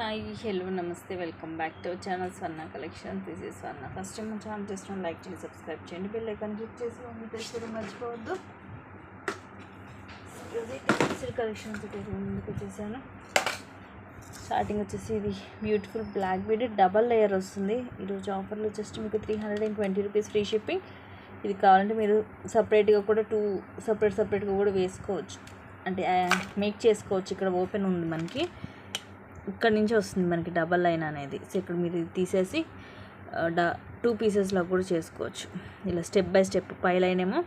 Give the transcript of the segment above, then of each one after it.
Hi hello నమస్తే welcome back to our channel Swarna collection. This is Swarna. First time మన channel చేసిన like చేసి subscribe చేయండి, bell icon click చేసి మీ తెచ్చుకోవడం మర్చిపోవద్దు. ఈరోజు కలెక్షన్స్ ముందుకు వచ్చేసాను. స్టార్టింగ్ వచ్చేసి ఇది beautiful black bead double layer వస్తుంది. ఈరోజు ఆఫర్లో జస్ట్ మీకు 320 రూపీస్ ఫ్రీ షిప్పింగ్. ఇది కావాలంటే మీరు సపరేట్గా కూడా సపరేట్గా కూడా వేసుకోవచ్చు, అంటే మేక్ చేసుకోవచ్చు. ఇక్కడ ఓపెన్ ఉంది మనకి, ఇక్కడ నుంచి వస్తుంది మనకి డబల్ లైన్ అనేది. సో ఇక్కడ మీరు తీసేసి 2 పీసెస్లో కూడా చేసుకోవచ్చు. ఇలా స్టెప్ బై స్టెప్ పై లైన్ ఏమో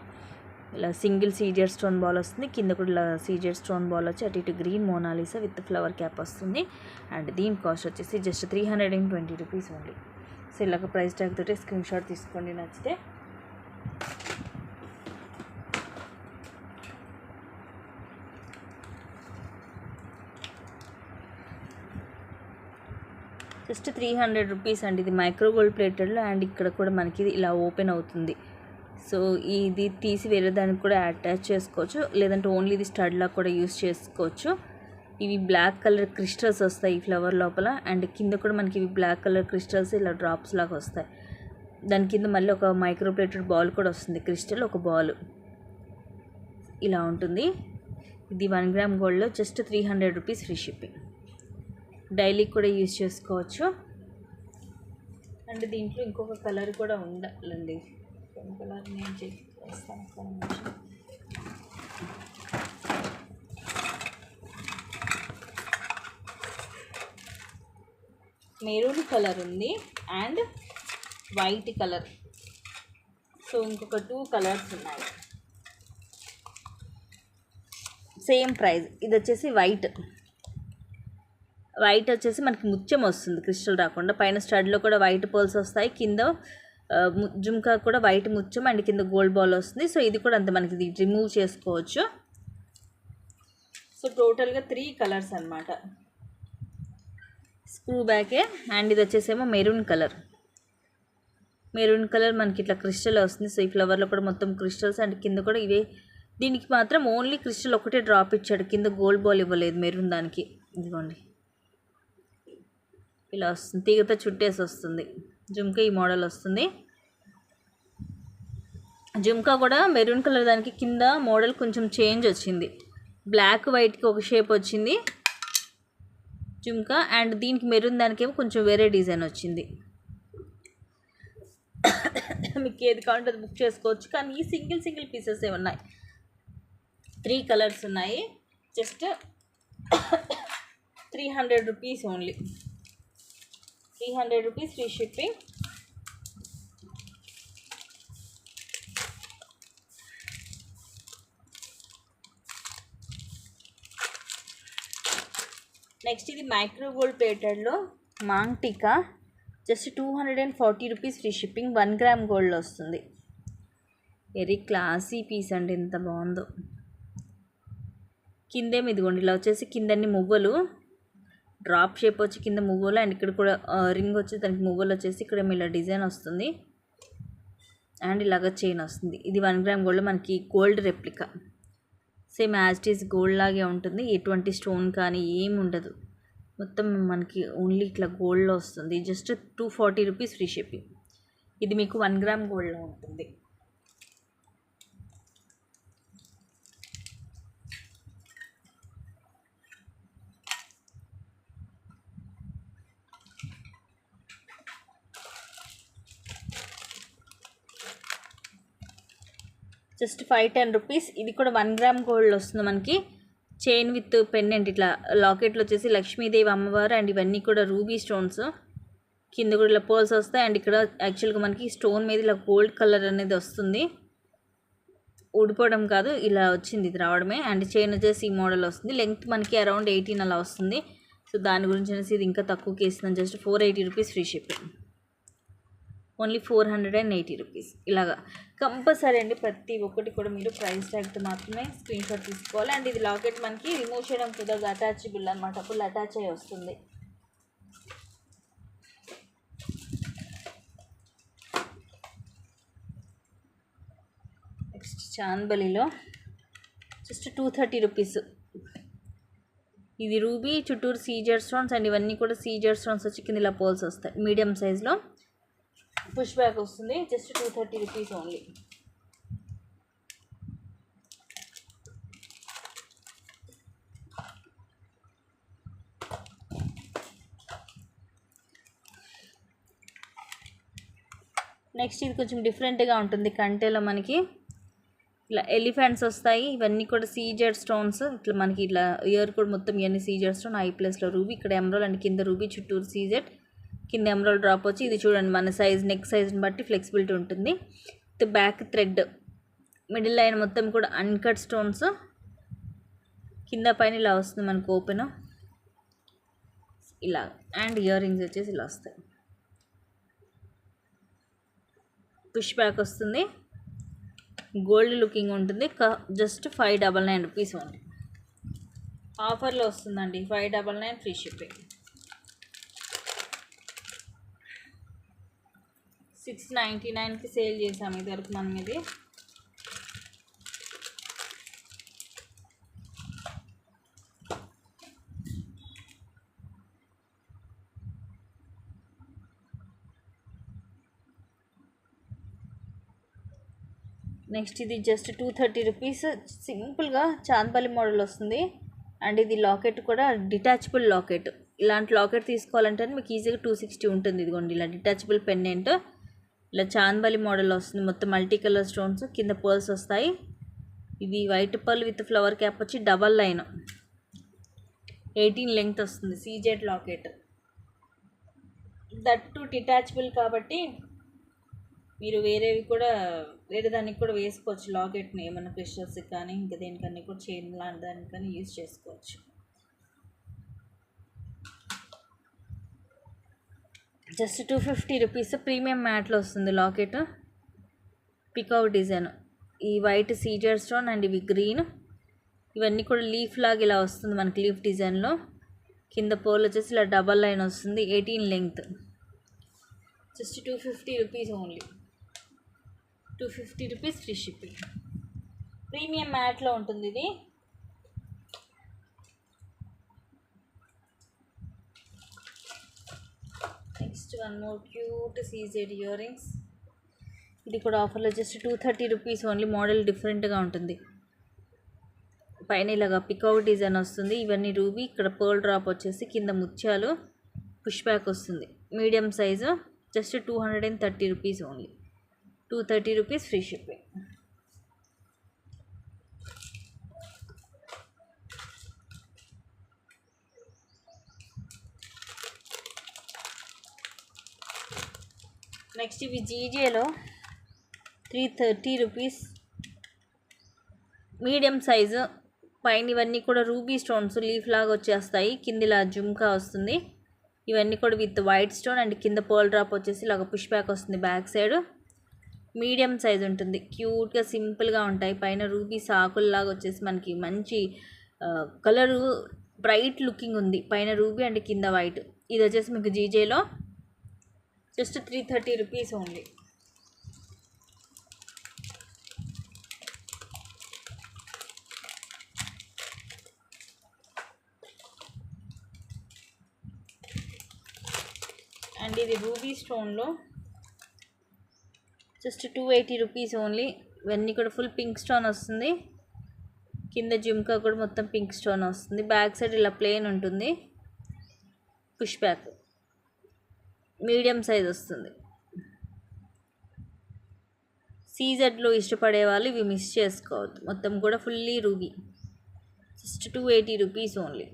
ఇలా సింగిల్ సీజెడ్ స్టోన్ బాల్ వస్తుంది, కింద కూడా ఇలా సీజెడ్ స్టోన్ బాల్ వచ్చి అటు ఇటు green Mona Lisa with flower cap వస్తుంది. అండ్ దీని కాస్ట్ వచ్చేసి జస్ట్ 320 రూపీస్ ఓన్లీ. సో ఇలాగ ప్రైస్ ట్యాగ్ తోటి స్క్రీన్ షాట్ తీసుకోండి నచ్చితే. జస్ట్ 300 రూపీస్ అండి. ఇది మైక్రో గోల్డ్ ప్లేటెడ్లో, అండ్ ఇక్కడ కూడా మనకి ఇలా ఓపెన్ అవుతుంది. సో ఇది తీసి వేరే దానికి కూడా అటాచ్ చేసుకోవచ్చు, లేదంటే ఓన్లీ ఇది స్టడ్లా కూడా యూస్ చేసుకోవచ్చు. ఇవి బ్లాక్ కలర్ క్రిస్టల్స్ వస్తాయి ఈ ఫ్లవర్ లోపల, అండ్ కింద కూడా మనకి ఇవి బ్లాక్ కలర్ క్రిస్టల్స్ ఇలా డ్రాప్స్ లాగా వస్తాయి. దాని కింద మళ్ళీ ఒక మైక్రో ప్లేటెడ్ బాల్ కూడా వస్తుంది, క్రిస్టల్ ఒక బాల్ ఇలా ఉంటుంది. ఇది 1 గ్రామ్ గోల్డ్లో just 300 rupees free shipping. Daily కూడా యూజ్ చేసుకోవచ్చు. అండ్ దీంట్లో ఇంకొక కలర్ కూడా ఉండాలండి. కలర్ నేను చేస్తాను. మెరూన్ కలర్ ఉంది అండ్ వైట్ కలర్. సో ఇంకొక 2 కలర్స్ ఉన్నాయి, సేమ్ ప్రైస్. ఇది వచ్చేసి వైట్ వచ్చేసి మనకి ముత్యం వస్తుంది, క్రిస్టల్ రాకుండా. పైన స్టడ్లో కూడా వైట్ పోల్స్ వస్తాయి, కింద జుమ్కా కూడా వైట్ ముత్యం అండ్ కింద గోల్డ్ బాల్ వస్తుంది. సో ఇది కూడా అంతే, మనకి ఇది రిమూవ్ చేసుకోవచ్చు. సో టోటల్గా 3 కలర్స్ అనమాట. స్క్రూ బ్యాకే. అండ్ ఇది వచ్చేసేమో మెరూన్ కలర్ మనకి ఇట్లా క్రిస్టల్ వస్తుంది. సో ఈ ఫ్లవర్లో కూడా మొత్తం క్రిస్టల్స్, అండ్ కింద కూడా ఇవే. దీనికి మాత్రం ఓన్లీ క్రిస్టల్ ఒకటే డ్రాప్ ఇచ్చాడు, కింద గోల్డ్ బాల్ ఇవ్వలేదు మెరూన్ దానికి. ఇదిగోండి ఇలా వస్తుంది, తీగతో చుట్టేసి వస్తుంది. జుమ్కా ఈ మోడల్ వస్తుంది. జుమ్కా కూడా మెరూన్ కలర్ దానికి కింద మోడల్ కొంచెం చేంజ్ వచ్చింది, బ్లాక్ వైట్కి ఒక షేప్ వచ్చింది జుమ్కా, అండ్ దీనికి మెరూన్ దానికేమో కొంచెం వేరే డిజైన్ వచ్చింది. మీకు ఏది కావాలంటే అది బుక్ చేసుకోవచ్చు. కానీ ఈ సింగిల్ పీసెస్ ఉన్నాయి, 3 కలర్స్ ఉన్నాయి. Just 300 rupees only. 300 rupees free shipping. Next ఇది మైక్రో గోల్డ్ ప్లేటెడ్లో మాంగ్ టీకా, just 240 rupees free shipping. 1 gram గోల్డ్లో వస్తుంది. వెరీ క్లాసీ పీస్ అండి, ఎంత బాగుందో. కిందేమి ఇదిగోండి ఇలా వచ్చేసి కిందన్ని మువ్వలు డ్రాప్ షేప్ వచ్చి కింద మువ్వలు, అండ్ ఇక్కడ కూడా రింగ్ వచ్చి దానికి మువ్వలు వచ్చేసి ఇక్కడ ఇలా డిజైన్ వస్తుంది, అండ్ ఇలాగ చైన్ వస్తుంది. ఇది 1 గ్రామ్ గోల్డ్ మనకి gold replica, same as it is gold లాగే ఉంటుంది. ఎటువంటి స్టోన్ కానీ ఏమి ఉండదు, మొత్తం మనకి ఓన్లీ ఇట్లా గోల్డ్లో వస్తుంది. Just 240 rupees free shipping. ఇది మీకు 1 గ్రామ్ గోల్డ్లో ఉంటుంది. Just 510 rupees. ఇది కూడా 1 గ్రామ్ గోల్డ్ వస్తుంది మనకి. చైన్ విత్ పెండెంట్, ఇట్లా లాకెట్లో వచ్చేసి లక్ష్మీదేవి అమ్మవారు, అండ్ ఇవన్నీ కూడా రూబీ స్టోన్స్. కింద కూడా ఇలా పోల్స్ వస్తాయి, అండ్ ఇక్కడ యాక్చువల్గా మనకి స్టోన్ మీద ఇలా గోల్డ్ కలర్ అనేది వస్తుంది, ఊడిపోవడం కాదు, ఇలా వచ్చింది ఇది రావడమే. అండ్ చైన్ వచ్చేసి ఈ మోడల్ వస్తుంది. లెంగ్త్ మనకి అరౌండ్ 18 అలా వస్తుంది. సో దాని గురించి అనేసి ఇది ఇంకా తక్కువకి ఇస్తున్నాను. Just 480 rupees free shipping. Only 480 rupees. ఇలాగా కంపల్సరీ అండి, ప్రతి ఒక్కటి కూడా మీరు ప్రైస్ ట్యాగ్తో మాత్రమే స్క్రీన్ షాట్ తీసుకోవాలి. అండ్ ఇది లాకెట్ మనకి రిమూవ్ చేయడం కుదరదు, అటాచబుల్ అనమాట, ఫుల్ అటాచ్ అయ్యి వస్తుంది. నెక్స్ట్ చాందబలిలో జస్ట్ 230 రూపీస్. ఇది రూబీ చుట్టూరు సీజర్ స్టోన్స్ అండ్ ఇవన్నీ కూడా సీజర్ స్టోన్స్ వచ్చి కింద ఇలా పోల్స్ వస్తాయి. మీడియం సైజ్లో పుష్ బ్యాక్ వస్తుంది. Just 230 rupees only. నెక్స్ట్ ఇది కొంచెం డిఫరెంట్గా ఉంటుంది. కంటెలో మనకి ఇలా ఎలిఫెంట్స్ వస్తాయి. ఇవన్నీ కూడా సీజర్ స్టోన్స్. ఇట్లా మనకి ఇట్లా ఇయర్ కూడా మొత్తం ఇవన్నీ సీజర్ స్టోన్. ఐ ప్లస్లో రూబీ, ఇక్కడ ఎమరాల్డ్ అండ్ కింద రూబీ చుట్టూరు సీజెడ్, కింద ఎమరాల్డ్ డ్రాప్ వచ్చి ఇది చూడండి మన సైజ్ నెక్ సైజ్ని బట్టి ఫ్లెక్సిబిలిటీ ఉంటుంది. With back thread, middle line మొత్తం కూడా అన్కట్ స్టోన్స్, కింద పైన ఇలా వస్తుంది మనకు ఓపెన్ ఇలా. అండ్ ఇయర్ రింగ్స్ వచ్చేసి ఇలా వస్తాయి. పుష్ బ్యాక్ వస్తుంది. గోల్డ్ లుకింగ్ ఉంటుంది. Just 599 rupees only. ఆఫర్లో వస్తుందండి. 599 ఫ్రీ షిప్పింగ్. 699కి సేల్ చేసాము ఇదివరకు మనం. ఇది నెక్స్ట్ ఇది జస్ట్ 230 రూపీస్. సింపుల్గా చాందపల్లి మోడల్ వస్తుంది. అండ్ ఇది లాకెట్ కూడా డిటాచబుల్ లాకెట్. ఇలాంటి లాకెట్ తీసుకోవాలంటే మీకు ఈజీగా 260 ఉంటుంది. ఇదిగోండి ఇలా డిటాచబుల్ పెండెంట్, ఇలా చాందపల్లి మోడల్ వస్తుంది. మొత్తం మల్టీ కలర్ స్టోన్స్, కింద పర్ల్స్ వస్తాయి. ఇది white pearl with flower cap వచ్చి డబల్ లైన్ 18 లెంగ్త్ వస్తుంది. CZ locket, that to detachable కాబట్టి మీరు వేరేవి కూడా వేరే దానికి కూడా వేసుకోవచ్చు. లాకెట్ని ఏమైనా క్రిస్టల్స్కి కానీ ఇంకా దేనికన్నా కూడా చైన్ లాంటి దానికని యూజ్ చేసుకోవచ్చు. Just 250 rupees. ప్రీమియం మ్యాట్లో వస్తుంది లాకెట్. పికౌట్ డిజైన్, ఈ వైట్ సీజర్ స్టోన్ అండ్ ఇవి గ్రీన్. ఇవన్నీ కూడా లీఫ్ లాగా ఇలా వస్తుంది మనకి లీఫ్ డిజైన్లో. కింద పోల్ వచ్చేసి ఇలా డబల్ లైన్ వస్తుంది. 18 length. Just 250 rupees only. 250 rupees free shipping. Premium మ్యాట్లో ఉంటుంది ఇది. Next one more cute CZ earrings. ఇది కూడా ఆఫర్లో జస్ట్ 230 రూపీస్ ఓన్లీ. మోడల్ డిఫరెంట్గా ఉంటుంది. పైన ఇలాగా పికౌట్ డిజైన్ వస్తుంది. ఇవన్నీ రూబీ, ఇక్కడ పర్ల్ డ్రాప్ వచ్చేసి కింద ముత్యాలు. పుష్ బ్యాక్ వస్తుంది. Medium size. Just 230 rupees only. 230 rupees free shipping. Next ఇవి జీజేలో 330 రూపీస్. Medium size. పైన ఇవన్నీ కూడా రూబీ స్టోన్స్ లీఫ్ లాగా వచ్చేస్తాయి. కింద ఇలా జుమ్కా వస్తుంది. ఇవన్నీ కూడా విత్ వైట్ స్టోన్ అండ్ కింద పర్ల్ డ్రాప్ వచ్చేసి ఇలాగ పుష్ బ్యాక్ వస్తుంది బ్యాక్ సైడ్. మీడియం సైజ్ ఉంటుంది. క్యూట్గా సింపుల్గా ఉంటాయి. పైన రూబీ సాకుల్లాగా వచ్చేసి మనకి మంచి కలరు బ్రైట్ లుకింగ్ ఉంది. పైన రూబీ అండ్ కింద వైట్. ఇది వచ్చేసి మీకు జీజేలో జస్ట్ 330 రూపీస్ ఓన్లీ. అండ్ ఇది రూబీ స్టోన్లో జస్ట్ 280 రూపీస్ ఓన్లీ. ఇవన్నీ కూడా ఫుల్ పింక్ స్టోన్ వస్తుంది. కింద జుమ్కా కూడా మొత్తం పింక్ స్టోన్ వస్తుంది. బ్యాక్ సైడ్ ఇలా ప్లెయిన్ ఉంటుంది. పుష్ బ్యాక్ మీడియం సైజ్ వస్తుంది. సీజెడ్లో ఇష్టపడే వాళ్ళు ఇవి మిస్ చేసుకోవద్దు. మొత్తం కూడా fully ruby. Just 280 rupees only.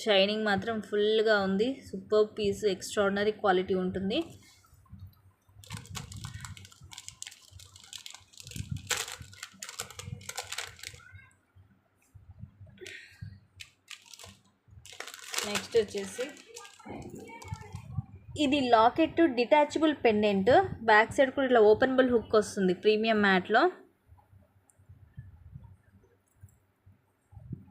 Shining మాత్రం ఫుల్గా ఉంది. సూపర్ పీస్, ఎక్స్ట్రాడినరీ క్వాలిటీ ఉంటుంది. నెక్స్ట్ వచ్చేసి ఇది locket detachable pendant. Back side కూడా ఇట్లా ఓపెనబుల్ హుక్ వస్తుంది. ప్రీమియం మ్యాట్లో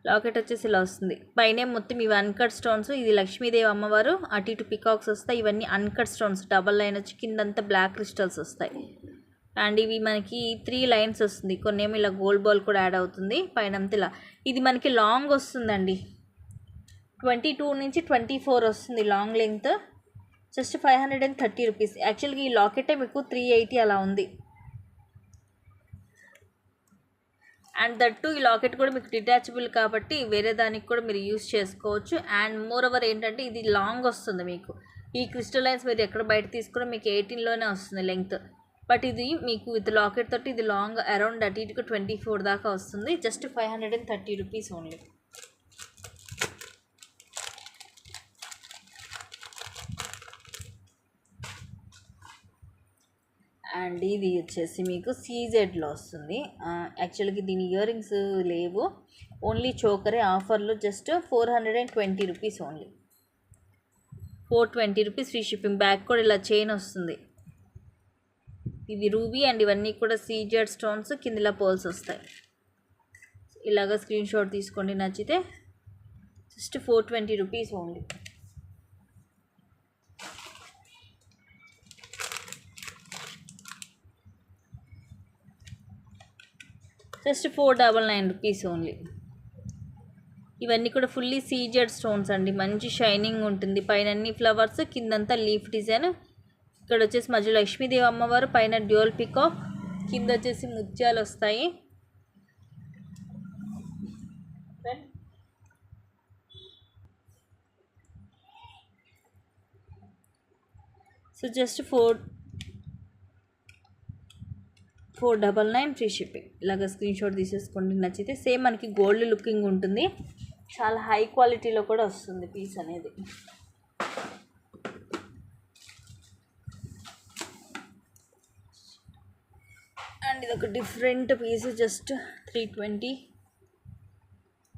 లాకెట్ వచ్చేసి ఇలా వస్తుంది. పైన మొత్తం ఇవి అన్కట్ స్టోన్స్. ఇది లక్ష్మీదేవి అమ్మవారు, అటు ఇటు పికాక్స్ వస్తాయి. ఇవన్నీ అన్కట్ స్టోన్స్. డబల్ లైన్ వచ్చి కిందంతా బ్లాక్ క్రిస్టల్స్ వస్తాయి. అండ్ ఇవి మనకి 3 లైన్స్ వస్తుంది. కొన్ని ఏమో ఇలా గోల్డ్ బాల్ కూడా యాడ్ అవుతుంది. పైన అంతా ఇలా. ఇది మనకి లాంగ్ వస్తుందండి. 22 నుంచి 24 వస్తుంది లాంగ్ లెంగ్త్. Just 530 rupees. యాక్చువల్గా ఈ లాకెటే మీకు 380 అలా ఉంది. అండ్ దట్టు ఈ లాకెట్ కూడా మీకు డిటాచబుల్ కాబట్టి వేరే దానికి కూడా మీరు యూస్ చేసుకోవచ్చు. అండ్ మోర్ ఓవర్ ఏంటంటే ఇది లాంగ్ వస్తుంది మీకు. ఈ క్రిస్టలైన్స్ మీరు ఎక్కడ బయట తీసుకున్నా మీకు 18లోనే వస్తుంది లెంగ్త్. బట్ ఇది మీకు విత్ లాకెట్ తోటి ఇది లాంగ్ అరౌండ్ అటు ఇటుకు 24 దాకా వస్తుంది. Just 530 rupees only. అండ్ ఇది వచ్చేసి మీకు సీజెడ్లో వస్తుంది. యాక్చువల్గా దీని ఇయర్ రింగ్స్ లేవు, ఓన్లీ చోకరే. ఆఫర్లో just 420 rupees only. 420 rupees free shipping. Back కూడా ఇలా చైన్ వస్తుంది. ఇది రూబీ అండ్ ఇవన్నీ కూడా సీజెడ్ స్టోన్స్, కింద ఇలా పర్ల్స్ వస్తాయి. ఇలాగ స్క్రీన్ షాట్ తీసుకోండి నచ్చితే. Just 420 rupees only. Just 499 rupees only. ఇవన్నీ కూడా ఫుల్లీ సీజెడ్ స్టోన్స్ అండి. మంచి షైనింగ్ ఉంటుంది. పైన అన్ని ఫ్లవర్స్, కిందంతా లీఫ్ డిజైన్. ఇక్కడ వచ్చేసి మధ్యలో లక్ష్మీదేవి అమ్మవారు, పైన డ్యూయల్ పికాక్, కింద వచ్చేసి ముత్యాలు వస్తాయి. So just 499 free shipping. ఇలాగ స్క్రీన్ షాట్ తీసేసుకోండి నచ్చితే. సేమ్ మనకి గోల్డ్ లుకింగ్ ఉంటుంది. చాలా హై క్వాలిటీలో కూడా వస్తుంది పీస్ అనేది. అండ్ ఇది ఒక డిఫరెంట్ పీస్. జస్ట్ 320.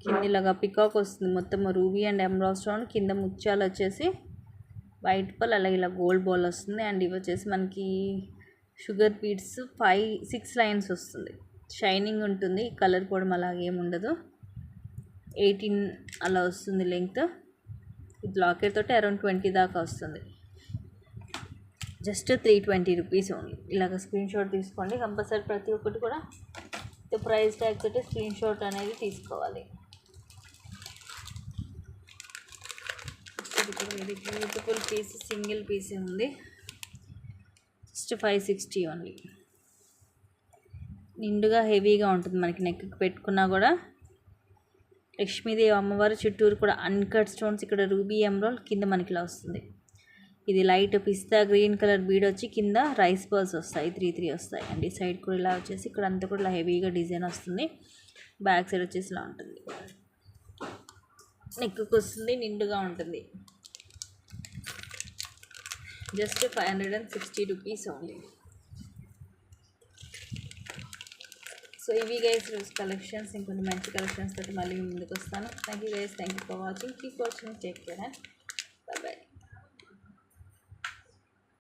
కింద ఇలాగా పికాక్ వస్తుంది. మొత్తం రూబీ అండ్ ఎమరాల్డ్ స్టోన్, కింద ముత్యాలు వచ్చేసి వైట్ పల్, అలాగే ఇలా గోల్డ్ బాల్ వస్తుంది. అండ్ ఇవి వచ్చేసి మనకి షుగర్ బీడ్స్ 5-6 లైన్స్ వస్తుంది. షైనింగ్ ఉంటుంది. కలర్ కూడా అలాగే ఏమి ఉండదు. 18 అలా వస్తుంది లెంగ్త్. ఇది లాకెట్ తోటి అరౌండ్ 20 దాకా వస్తుంది. Just 320 rupees only. ఇలాగ స్క్రీన్ షాట్ తీసుకోండి కంపల్సరీ. ప్రతి ఒక్కటి కూడా ప్రైస్ ట్యాగ్ తోటి స్క్రీన్ షాట్ అనేది తీసుకోవాలి. ఇది కూడా వెరీ బ్యూటిఫుల్ పీస్, సింగిల్ పీసే ఉంది. Just 560 only. నిండుగా హెవీగా ఉంటుంది. మనకి నెక్కి పెట్టుకున్నా కూడా లక్ష్మీదేవి అమ్మవారు చుట్టూరు కూడా అన్కట్ స్టోన్స్. ఇక్కడ రూబీ ఎమరాల్డ్, కింద మనకి ఇలా వస్తుంది. ఇది లైట్ పిస్తా గ్రీన్ కలర్ బీడ్ వచ్చి కింద రైస్ బాల్స్ వస్తాయి. 3 వస్తాయి. అండ్ ఈ సైడ్ కూడా ఇలా వచ్చేసి ఇక్కడ అంతా కూడా ఇలా హెవీగా డిజైన్ వస్తుంది. బ్యాక్ సైడ్ వచ్చేసి ఇలా ఉంటుంది. నెక్కి వస్తుంది, నిండుగా ఉంటుంది. Just 560 rupees only. సో ఇవి గైస్ రోజు కలెక్షన్స్. ఇంకొన్ని మంచి కలెక్షన్స్ తోటి మళ్ళీ ముందుకు వస్తాను. Thank you guys. Thank you for watching. Keep watching. Take care and by by.